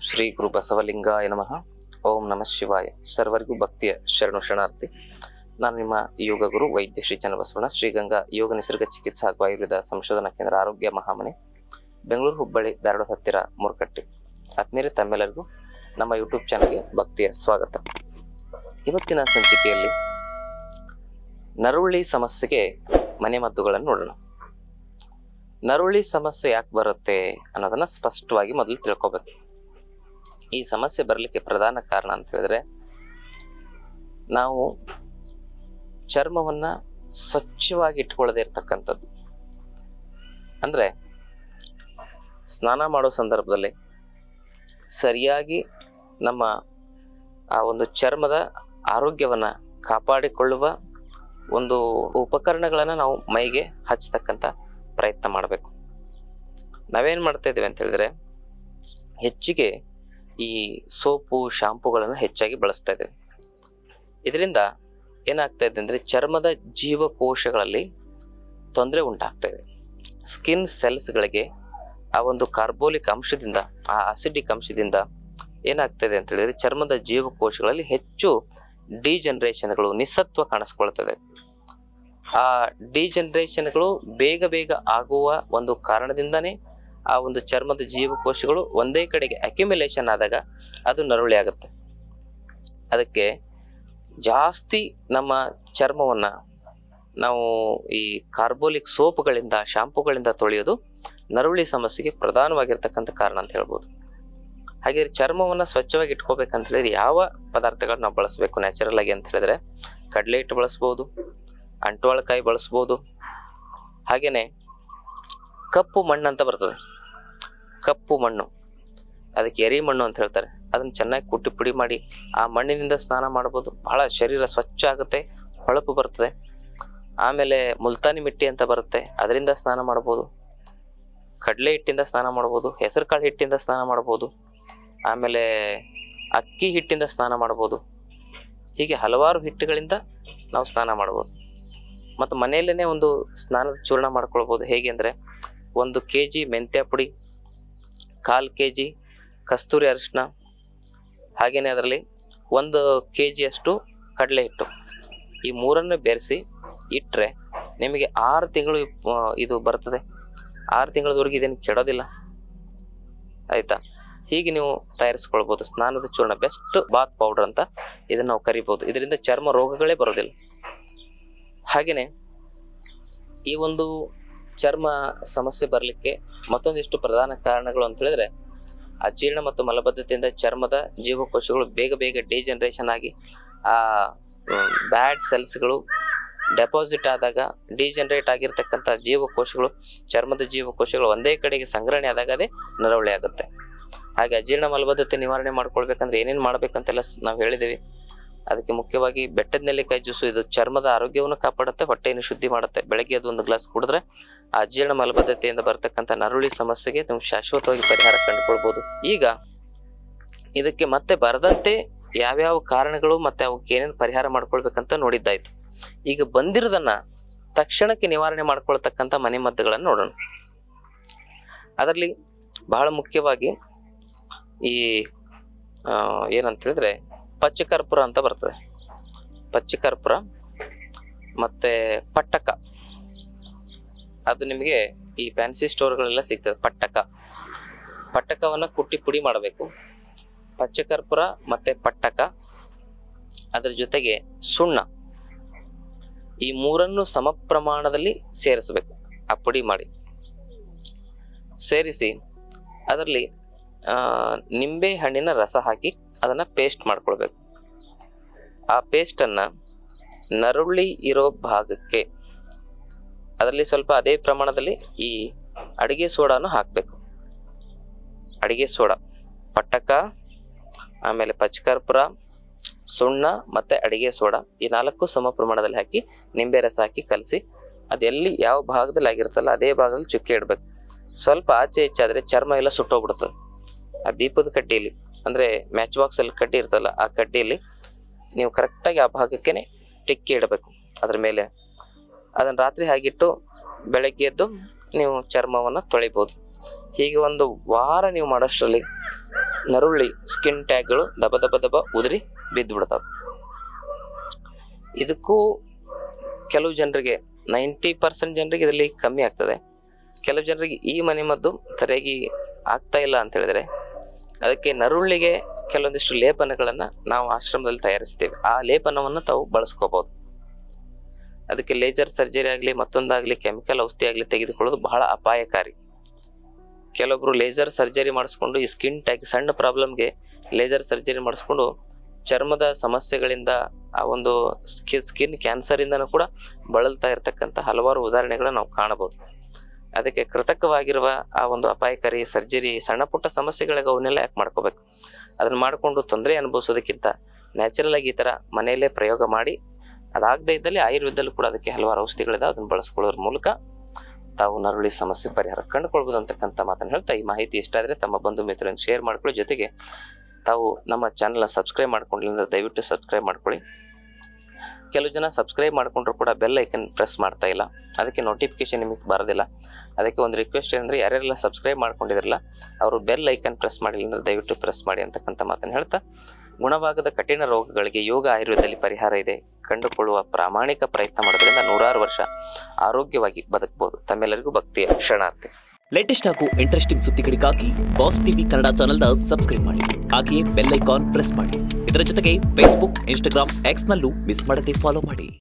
ಶ್ರೀ ಗುರು ಬಸವಲಿಂಗಾಯ ನಮಃ. ಓಂ ನಮಃ ಶಿವಾಯ. ಸರ್ವರಿಗೂ ಭಕ್ತಿಯ ಶರಣು ಶರಣಾರ್ಥಿ. ನಾನು ನಿಮ್ಮ ಯೋಗ ಗುರು ವೈದ್ಯ ಶ್ರೀ ಚನ್ನಬಸವಣ್ಣ, ಶ್ರೀಗಂಗಾ ಯೋಗ ನಿಸರ್ಗ ಚಿಕಿತ್ಸಾ ಹಾಗೂ ಆಯುರ್ವೇದ ಸಂಶೋಧನಾ ಕೇಂದ್ರ, ಆರೋಗ್ಯ ಮಹಾಮನೆ, ಬೆಂಗಳೂರು, ಹುಬ್ಬಳ್ಳಿ, ಧಾರವಾಡ ಹತ್ತಿರ ಮೂರ್ಕಟ್ಟಿ. ಆತ್ಮೀಯರೇ, ತಮ್ಮೆಲ್ಲರಿಗೂ ನಮ್ಮ ಯೂಟ್ಯೂಬ್ ಚಾನಲ್ಗೆ ಭಕ್ತಿಯ ಸ್ವಾಗತ. ಇವತ್ತಿನ ಸಂಚಿಕೆಯಲ್ಲಿ ನರುಳಿ ಸಮಸ್ಯೆಗೆ ಮನೆಮದ್ದುಗಳನ್ನು ನೋಡೋಣ. ನರುಳಿ ಸಮಸ್ಯೆ ಯಾಕೆ ಬರುತ್ತೆ ಅನ್ನೋದನ್ನ ಸ್ಪಷ್ಟವಾಗಿ ಮೊದಲು ತಿಳ್ಕೊಬೇಕು. ಈ ಸಮಸ್ಯೆ ಬರಲಿಕ್ಕೆ ಪ್ರಧಾನ ಕಾರಣ ಅಂತ ಹೇಳಿದ್ರೆ, ನಾವು ಚರ್ಮವನ್ನ ಸ್ವಚ್ಛವಾಗಿ ಇಟ್ಕೊಳ್ಳದೆ ಇರ್ತಕ್ಕಂಥದ್ದು. ಅಂದ್ರೆ ಸ್ನಾನ ಮಾಡೋ ಸಂದರ್ಭದಲ್ಲಿ ಸರಿಯಾಗಿ ನಮ್ಮ ಆ ಒಂದು ಚರ್ಮದ ಆರೋಗ್ಯವನ್ನ ಕಾಪಾಡಿಕೊಳ್ಳುವ ಒಂದು ಉಪಕರಣಗಳನ್ನ ನಾವು ಮೈಗೆ ಹಚ್ಚತಕ್ಕಂಥ ಪ್ರಯತ್ನ ಮಾಡಬೇಕು. ನಾವೇನ್ ಮಾಡ್ತಾ ಇದ್ದೇವೆ ಅಂತ ಹೇಳಿದ್ರೆ, ಹೆಚ್ಚಿಗೆ ಈ ಸೋಪು ಶಾಂಪುಗಳನ್ನು ಹೆಚ್ಚಾಗಿ ಬಳಸ್ತಾ ಇದ್ದೇವೆ. ಇದರಿಂದ ಏನಾಗ್ತಾ ಇದೆ ಅಂದ್ರೆ, ಚರ್ಮದ ಜೀವಕೋಶಗಳಲ್ಲಿ ತೊಂದರೆ ಉಂಟಾಗ್ತಾ ಇದೆ. ಸ್ಕಿನ್ ಸೆಲ್ಸ್ಗಳಿಗೆ ಆ ಒಂದು ಕಾರ್ಬೋಲಿಕ್ ಅಂಶದಿಂದ, ಆ ಅಸಿಡಿಕ್ ಅಂಶದಿಂದ ಏನಾಗ್ತಾ ಇದೆ ಅಂತ ಹೇಳಿದ್ರೆ, ಚರ್ಮದ ಜೀವಕೋಶಗಳಲ್ಲಿ ಹೆಚ್ಚು ಡಿಜನರೇಷನ್ಗಳು, ನಿಸ್ಸತ್ವ ಕಾಣಿಸ್ಕೊಳ್ತದೆ. ಆ ಡಿಜನರೇಷನ್ಗಳು ಬೇಗ ಬೇಗ ಆಗುವ ಒಂದು ಕಾರಣದಿಂದನೇ ಆ ಒಂದು ಚರ್ಮದ ಜೀವಕೋಶಗಳು ಒಂದೇ ಕಡೆಗೆ ಅಕ್ಯುಮುಲೇಷನ್ ಆದಾಗ ಅದು ನರುಳಿ ಆಗುತ್ತೆ. ಅದಕ್ಕೆ ಜಾಸ್ತಿ ನಮ್ಮ ಚರ್ಮವನ್ನ ನಾವು ಈ ಕಾರ್ಬೋಲಿಕ್ ಸೋಪುಗಳಿಂದ, ಶಾಂಪುಗಳಿಂದ ತೊಳೆಯೋದು ನರುಳಿ ಸಮಸ್ಯೆಗೆ ಪ್ರಧಾನವಾಗಿರ್ತಕ್ಕಂಥ ಕಾರಣ ಅಂತ ಹೇಳ್ಬೋದು. ಹಾಗೆ ಚರ್ಮವನ್ನ ಸ್ವಚ್ಛವಾಗಿ ಇಟ್ಕೋಬೇಕಂತ ಹೇಳಿದ್ರೆ ಯಾವ ಪದಾರ್ಥಗಳನ್ನ ನಾವು ಬಳಸಬೇಕು ನ್ಯಾಚುರಲ್ ಆಗಿ ಅಂತ ಹೇಳಿದ್ರೆ, ಕಡಲೆ ಹಿಟ್ಟು ಬಳಸ್ಬೋದು, ಅಂಟ್ವಾಳಕಾಯಿ ಬಳಸ್ಬೋದು. ಹಾಗೇನೆ ಕಪ್ಪು ಮಣ್ಣು ಅಂತ ಬರ್ತದೆ, ಕಪ್ಪು ಮಣ್ಣು, ಅದಕ್ಕೆ ಎರಿ ಮಣ್ಣು ಅಂತ ಹೇಳ್ತಾರೆ. ಅದನ್ನ ಚೆನ್ನಾಗಿ ಕುಟ್ಟಿ ಪುಡಿ ಮಾಡಿ ಆ ಮಣ್ಣಿನಿಂದ ಸ್ನಾನ ಮಾಡ್ಬೋದು. ಬಹಳ ಶರೀರ ಸ್ವಚ್ಛ ಆಗುತ್ತೆ, ಹೊಳಪು ಬರ್ತದೆ. ಆಮೇಲೆ ಮುಲ್ತಾನಿ ಮಿಟ್ಟಿ ಅಂತ ಬರುತ್ತೆ, ಅದರಿಂದ ಸ್ನಾನ ಮಾಡ್ಬೋದು. ಕಡಲೆ ಹಿಟ್ಟಿಂದ ಸ್ನಾನ ಮಾಡ್ಬೋದು, ಹೆಸರು ಕಾಳು ಹಿಟ್ಟಿಂದ ಸ್ನಾನ ಮಾಡ್ಬೋದು, ಆಮೇಲೆ ಅಕ್ಕಿ ಹಿಟ್ಟಿಂದ ಸ್ನಾನ ಮಾಡ್ಬೋದು. ಹೀಗೆ ಹಲವಾರು ಹಿಟ್ಟುಗಳಿಂದ ನಾವು ಸ್ನಾನ ಮಾಡ್ಬೋದು. ಮತ್ತು ಮನೆಯಲ್ಲೇ ಒಂದು ಸ್ನಾನದ ಚೂರ್ಣ ಮಾಡ್ಕೊಳ್ಬೋದು. ಹೇಗೆ ಅಂದರೆ, 1 kg ಮೆಂತ್ಯ ಪುಡಿ, 1/4 kg ಕಸ್ತೂರಿ ಅರಿಶಿನ, ಹಾಗೇನೆ ಅದರಲ್ಲಿ 1 kg ಅಷ್ಟು ಕಡಲೆ ಹಿಟ್ಟು, ಈ ಮೂರನ್ನು ಬೆರೆಸಿ ಇಟ್ಟರೆ ನಿಮಗೆ 6 ತಿಂಗಳು ಇದು ಬರ್ತದೆ. 6 ತಿಂಗಳವರೆಗೆ ಇದೇನು ಕೆಡೋದಿಲ್ಲ, ಆಯ್ತಾ? ಹೀಗೆ ನೀವು ತಯಾರಿಸ್ಕೊಳ್ಬೋದು ಸ್ನಾನದ ಚೂರ್ಣ. ಬೆಸ್ಟ್ ಬಾತ್ ಪೌಡರ್ ಅಂತ ಇದನ್ನ ನಾವು ಕರಿಬಹುದು. ಇದರಿಂದ ಚರ್ಮ ರೋಗಗಳೇ ಬರೋದಿಲ್ಲ. ಹಾಗೇನೆ ಈ ಒಂದು ಚರ್ಮ ಸಮಸ್ಯೆ ಬರಲಿಕ್ಕೆ ಮತ್ತೊಂದಿಷ್ಟು ಪ್ರಧಾನ ಕಾರಣಗಳು ಅಂತ ಹೇಳಿದ್ರೆ, ಅಜೀರ್ಣ ಮತ್ತು ಮಲಬದ್ಧತೆಯಿಂದ ಚರ್ಮದ ಜೀವಕೋಶಗಳು ಬೇಗ ಬೇಗ ಡಿಜನರೇಷನ್ ಆಗಿ ಆ ಬ್ಯಾಡ್ ಸೆಲ್ಸ್ಗಳು ಡೆಪಾಸಿಟ್ ಆದಾಗ, ಡಿಜನರೇಟ್ ಆಗಿರ್ತಕ್ಕಂಥ ಜೀವಕೋಶಗಳು, ಚರ್ಮದ ಜೀವಕೋಶಗಳು ಒಂದೇ ಕಡೆಗೆ ಸಂಗ್ರಹಣೆ ಆದಾಗ ಅದೇ ನರವಳಿ ಆಗುತ್ತೆ. ಹಾಗೆ ಅಜೀರ್ಣ ಮಲಬದ್ಧತೆ ನಿವಾರಣೆ ಮಾಡ್ಕೊಳ್ಬೇಕಂದ್ರೆ ಏನೇನು ಮಾಡ್ಬೇಕಂತೆಲ್ಲ ನಾವು ಹೇಳಿದ್ದೀವಿ. ಅದಕ್ಕೆ ಮುಖ್ಯವಾಗಿ ಬೆಟ್ಟದ ನೆಲ್ಲಿಕಾಯಿ ಜ್ಯೂಸು, ಇದು ಚರ್ಮದ ಆರೋಗ್ಯವನ್ನು ಕಾಪಾಡುತ್ತೆ, ಹೊಟ್ಟೆಯನ್ನು ಶುದ್ಧಿ ಮಾಡುತ್ತೆ. ಬೆಳಗ್ಗೆ ಅದು 1 ಗ್ಲಾಸ್ ಕುಡಿದ್ರೆ ಆ ಅಜೀರ್ಣ ಮಲಬದ್ಧತೆಯಿಂದ ಬರ್ತಕ್ಕಂಥ ನರುಳಿ ಸಮಸ್ಯೆಗೆ ನೀವು ಶಾಶ್ವತವಾಗಿ ಪರಿಹಾರ ಕಂಡುಕೊಳ್ಬಹುದು. ಈಗ ಇದಕ್ಕೆ ಮತ್ತೆ ಬರದಂತೆ ಯಾವ್ಯಾವ ಕಾರಣಗಳು ಮತ್ತೆ ಅವಕ್ಕೆ ಏನೇನು ಪರಿಹಾರ ಮಾಡ್ಕೊಳ್ಬೇಕಂತ ನೋಡಿದ್ದಾಯ್ತು. ಈಗ ಬಂದಿರೋದನ್ನ ತಕ್ಷಣಕ್ಕೆ ನಿವಾರಣೆ ಮಾಡ್ಕೊಳ್ತಕ್ಕಂಥ ಮನೆಮದ್ದುಗಳನ್ನು ನೋಡೋಣ. ಅದರಲ್ಲಿ ಬಹಳ ಮುಖ್ಯವಾಗಿ ಈ ಏನಂತ ಹೇಳಿದ್ರೆ, ಪಚ್ಚಕರ್ಪೂರ ಅಂತ ಬರ್ತದೆ. ಪಚ್ಚಕರ್ಪೂರ ಮತ್ತೆ ಪಟ್ಟಕ, ಅದು ನಿಮಗೆ ಈ ಫ್ಯಾನ್ಸಿ ಸ್ಟೋರ್ಗಳೆಲ್ಲ ಸಿಗ್ತದೆ. ಪಟ್ಟಕವನ್ನ ಕುಟ್ಟಿ ಪುಡಿ ಮಾಡಬೇಕು. ಪಚ್ಚಕರ್ಪೂರ ಮತ್ತೆ ಪಟ್ಟಕ, ಅದರ ಜೊತೆಗೆ ಸುಣ್ಣ, ಈ ಮೂರನ್ನು ಸಮ ಪ್ರಮಾಣದಲ್ಲಿ ಸೇರಿಸಬೇಕು. ಆ ಪುಡಿ ಮಾಡಿ ಸೇರಿಸಿ ಅದರಲ್ಲಿ ನಿಂಬೆ ಹಣ್ಣಿನ ರಸ ಹಾಕಿ ಅದನ್ನ ಪೇಸ್ಟ್ ಮಾಡ್ಕೊಳ್ಬೇಕು. ಆ ಪೇಸ್ಟನ್ನ ನರುಳಿ ಇರೋ ಭಾಗಕ್ಕೆ ಅದರಲ್ಲಿ ಸ್ವಲ್ಪ ಅದೇ ಪ್ರಮಾಣದಲ್ಲಿ ಈ ಅಡಿಗೆ ಸೋಡಾನು ಹಾಕಬೇಕು. ಅಡಿಗೆ ಸೋಡಾ, ಪಟ್ಟಕ, ಆಮೇಲೆ ಪಚ್ಚಕರ್ಪೂರ, ಸುಣ್ಣ ಮತ್ತೆ ಅಡಿಗೆ ಸೋಡಾ, ಈ 4 ಸಮ ಪ್ರಮಾಣದಲ್ಲಿ ಹಾಕಿ ನಿಂಬೆ ರಸ ಹಾಕಿ ಕಲಸಿ ಅದೆಲ್ಲಿ ಯಾವ ಭಾಗದಲ್ಲಿ ಆಗಿರ್ತಲ್ಲ ಅದೇ ಭಾಗದಲ್ಲಿ ಚುಕ್ಕೆ ಇಡಬೇಕು. ಸ್ವಲ್ಪ ಆಚೆ ಹೆಚ್ಚಾದ್ರೆ ಚರ್ಮ ಎಲ್ಲ ಸುಟ್ಟೋಗ್ಬಿಡ್ತದೆ. ಆ ದೀಪದ ಕಡ್ಡಿಯಲ್ಲಿ, ಅಂದ್ರೆ ಮ್ಯಾಚ್ ಬಾಕ್ಸ್ ಅಲ್ಲಿ ಕಡ್ಡಿ ಇರ್ತಲ್ಲ, ಆ ಕಡ್ಡಿಯಲ್ಲಿ ನೀವು ಕರೆಕ್ಟಾಗಿ ಆ ಭಾಗಕ್ಕೇನೆ ಟಿಕ್ಕಿ ಇಡಬೇಕು. ಅದ್ರ ಮೇಲೆ ಅದನ್ನ ರಾತ್ರಿ ಹಾಗಿಟ್ಟು ಬೆಳಗ್ಗೆ ಎದ್ದು ನೀವು ಚರ್ಮವನ್ನ ತೊಳಿಬಹುದು. ಹೀಗೆ 1 ವಾರ ನೀವು ಮಾಡೋಷ್ಟರಲ್ಲಿ ನರುಳಿ ಸ್ಕಿನ್ ಟ್ಯಾಗ್ಗಳು ದಬ ದಬ ದಬ ಉದುರಿ ಬಿದ್ದು ಬಿಡ್ತಾವೆ. ಇದಕ್ಕೂ ಕೆಲವು ಜನರಿಗೆ 90% ಜನರಿಗೆ ಇದರಲ್ಲಿ ಕಮ್ಮಿ ಆಗ್ತದೆ. ಕೆಲವು ಜನರಿಗೆ ಈ ಮನೆಮದ್ದು ಸರಿಯಾಗಿ ಆಗ್ತಾ ಇಲ್ಲ ಅಂತ ಹೇಳಿದ್ರೆ ಅದಕ್ಕೆ ನರುಳಿಗೆ ಕೆಲವೊಂದಿಷ್ಟು ಲೇಪನಗಳನ್ನು ನಾವು ಆಶ್ರಮದಲ್ಲಿ ತಯಾರಿಸ್ತೇವೆ. ಆ ಲೇಪನವನ್ನು ತಾವು ಬಳಸ್ಕೋಬಹುದು. ಅದಕ್ಕೆ ಲೇಸರ್ ಸರ್ಜರಿ ಆಗಲಿ ಮತ್ತೊಂದಾಗಲಿ ಕೆಮಿಕಲ್ ಔಷಧಿ ಆಗಲಿ ತೆಗೆದುಕೊಳ್ಳೋದು ಬಹಳ ಅಪಾಯಕಾರಿ. ಕೆಲವೊಬ್ರು ಲೇಸರ್ ಸರ್ಜರಿ ಮಾಡಿಸ್ಕೊಂಡು ಈ ಸ್ಕಿನ್ ಟ್ಯಾಗ್ ಸಣ್ಣ ಪ್ರಾಬ್ಲಮ್ಗೆ ಲೇಸರ್ ಸರ್ಜರಿ ಮಾಡಿಸ್ಕೊಂಡು ಚರ್ಮದ ಸಮಸ್ಯೆಗಳಿಂದ ಆ ಒಂದು ಸ್ಕಿನ್ ಕ್ಯಾನ್ಸರಿಂದನೂ ಕೂಡ ಬಳಲ್ತಾ ಇರತಕ್ಕಂಥ ಹಲವಾರು ಉದಾಹರಣೆಗಳನ್ನ ನಾವು ಕಾಣಬಹುದು. ಅದಕ್ಕೆ ಕೃತಕವಾಗಿರುವ ಆ ಒಂದು ಅಪಾಯಕಾರಿ ಸರ್ಜರಿ ಸಣ್ಣ ಪುಟ್ಟ ಸಮಸ್ಯೆಗಳಿಗೆ ಅವನ್ನೆಲ್ಲ ಯಾಕೆ ಮಾಡ್ಕೋಬೇಕು? ಅದನ್ನ ಮಾಡಿಕೊಂಡು ತೊಂದರೆ ಅನುಭವಿಸೋದಕ್ಕಿಂತ ನ್ಯಾಚುರಲ್ ಆಗಿ ಈ ಥರ ಮನೆಯಲ್ಲೇ ಪ್ರಯೋಗ ಮಾಡಿ, ಅದಾಗದೇ ಇದ್ದಲ್ಲಿ ಆಯುರ್ವೇದದಲ್ಲೂ ಕೂಡ ಅದಕ್ಕೆ ಹಲವಾರು ಔಷಧಿಗಳಿದೆ, ಅದನ್ನು ಬಳಸ್ಕೊಳ್ಳೋದ್ರ ಮೂಲಕ ತಾವು ನರುಳಿ ಸಮಸ್ಯೆ ಪರಿಹಾರ ಕಂಡುಕೊಳ್ಬೋದು ಅಂತಕ್ಕಂಥ ಮಾತನ್ನು ಹೇಳ್ತಾ, ಈ ಮಾಹಿತಿ ಇಷ್ಟ ಆದರೆ ತಮ್ಮ ಬಂಧು ಮಿತ್ರರನ್ನು ಶೇರ್ ಮಾಡ್ಕೊಳ್ಳಿ. ಜೊತೆಗೆ ತಾವು ನಮ್ಮ ಚಾನಲ್ನ ಸಬ್ಸ್ಕ್ರೈಬ್ ಮಾಡ್ಕೊಂಡಿಲ್ಲ ದಯವಿಟ್ಟು ಸಬ್ಸ್ಕ್ರೈಬ್ ಮಾಡ್ಕೊಳ್ಳಿ. ಕೆಲವು ಜನ ಸಬ್ಸ್ಕ್ರೈಬ್ ಮಾಡ್ಕೊಂಡ್ರು ಕೂಡ ಬೆಲ್ ಐಕನ್ ಪ್ರೆಸ್ ಮಾಡ್ತಾ ಇಲ್ಲ, ಅದಕ್ಕೆ ನೋಟಿಫಿಕೇಶನ್ ನಿಮಗೆ ಬರೋದಿಲ್ಲ. ಅದಕ್ಕೆ ಒಂದು ರಿಕ್ವೆಸ್ಟ್ ಏನಂದರೆ ಯಾರ್ಯಾರೆಲ್ಲ ಸಬ್ಸ್ಕ್ರೈಬ್ ಮಾಡ್ಕೊಂಡಿದ್ರಲ್ಲ ಅವರು ಬೆಲ್ ಐಕನ್ ಪ್ರೆಸ್ ಮಾಡಿಲ್ಲ ಅಂದರೆ ದಯವಿಟ್ಟು ಪ್ರೆಸ್ ಮಾಡಿ ಅಂತಕ್ಕಂಥ ಮಾತನ್ನು ಹೇಳ್ತಾ, ಗುಣವಾಗದ ಕಠಿಣ ರೋಗಗಳಿಗೆ ಯೋಗ ಆಯುರ್ವೇದದಲ್ಲಿ ಪರಿಹಾರ ಇದೆ. ಕಂಡುಕೊಳ್ಳುವ ಪ್ರಾಮಾಣಿಕ ಪ್ರಯತ್ನ ಮಾಡೋದ್ರಿಂದ 100 ವರ್ಷ ಆರೋಗ್ಯವಾಗಿ ಬದುಕಬಹುದು. ತಮ್ಮೆಲ್ಲರಿಗೂ ಭಕ್ತಿಯ ಶರಣಾರ್ಥಿ. ಲೇಟೆಸ್ಟ್ ಹಾಗೂ ಇಂಟ್ರೆಸ್ಟಿಂಗ್ ಸುದ್ದಿಗಳಿಗಾಗಿ ಬಾಸ್ ಟಿವಿ ಕನ್ನಡ ಚಾನೆಲ್ನ ಸಬ್ಸ್ಕ್ರೈಬ್ ಮಾಡಿ, ಹಾಗೆಯೇ ಬೆಲ್ ಐಕಾನ್ ಪ್ರೆಸ್ ಮಾಡಿ. ಇದರ ಜೊತೆಗೆ ಫೇಸ್ಬುಕ್, ಇನ್ಸ್ಟಾಗ್ರಾಮ್, ಎಕ್ಸ್ನಲ್ಲೂ ಮಿಸ್ ಮಾಡದೆ ಫಾಲೋ ಮಾಡಿ.